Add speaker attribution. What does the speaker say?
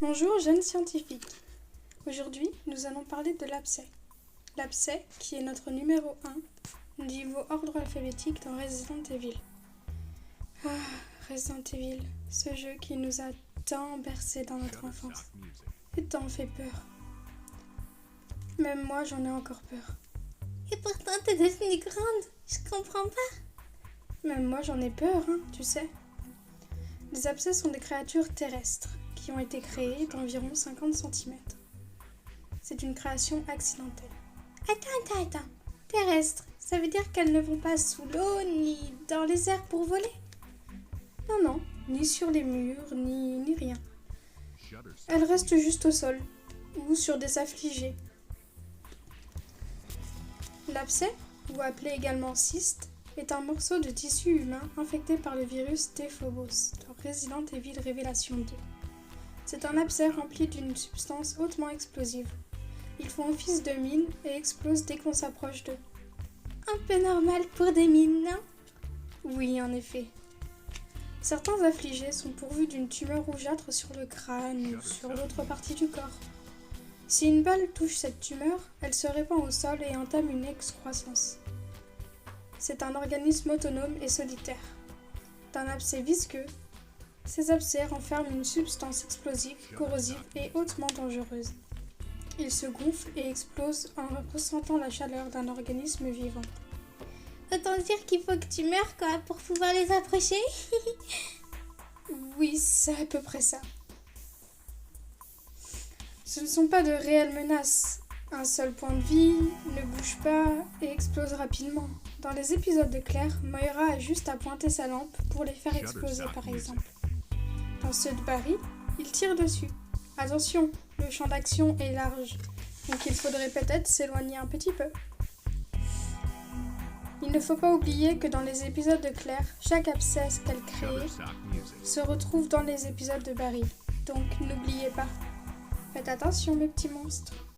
Speaker 1: Bonjour jeunes scientifiques. Aujourd'hui, nous allons parler de l'abcès. L'abcès, qui est notre numéro 1, niveau ordre alphabétique dans Resident Evil. Ah, Resident Evil, ce jeu qui nous a tant bercé dans notre enfance et tant fait peur. Même moi, j'en ai encore peur.
Speaker 2: Et pourtant, t'es devenue grande. Je comprends pas.
Speaker 1: Même moi, j'en ai peur, tu sais. Les abcès sont des créatures terrestres qui ont été créées d'environ 50 cm. C'est une création accidentelle.
Speaker 2: Attends. Terrestre, ça veut dire qu'elles ne vont pas sous l'eau ni dans les airs pour voler?
Speaker 1: Non, ni sur les murs, ni rien. Elles restent juste au sol ou sur des affligés. L'abcès, ou appelé également cyste, est un morceau de tissu humain infecté par le virus T-Phobos dans Resident Evil Révélation 2. C'est un abcès rempli d'une substance hautement explosive. Ils font office de mine et explosent dès qu'on s'approche d'eux.
Speaker 2: Un peu normal pour des mines, non?
Speaker 1: Oui, en effet. Certains affligés sont pourvus d'une tumeur rougeâtre sur le crâne ou sur l'autre partie du corps. Si une balle touche cette tumeur, elle se répand au sol et entame une excroissance. C'est un organisme autonome et solitaire. D'un abcès visqueux, ces abcès renferment une substance explosive, corrosive et hautement dangereuse. Ils se gonflent et explosent en ressentant la chaleur d'un organisme vivant.
Speaker 2: Autant dire qu'il faut que tu meurs, quoi, pour pouvoir les approcher.
Speaker 1: Oui, c'est à peu près ça. Ce ne sont pas de réelles menaces. Un seul point de vie, ne bouge pas et explose rapidement. Dans les épisodes de Claire, Moira a juste à pointer sa lampe pour les faire exploser par exemple. Dans ceux de Barry, il tire dessus. Attention, le champ d'action est large, donc il faudrait peut-être s'éloigner un petit peu. Il ne faut pas oublier que dans les épisodes de Claire, chaque abcès qu'elle crée se retrouve dans les épisodes de Barry. Donc n'oubliez pas. Faites attention mes petits monstres.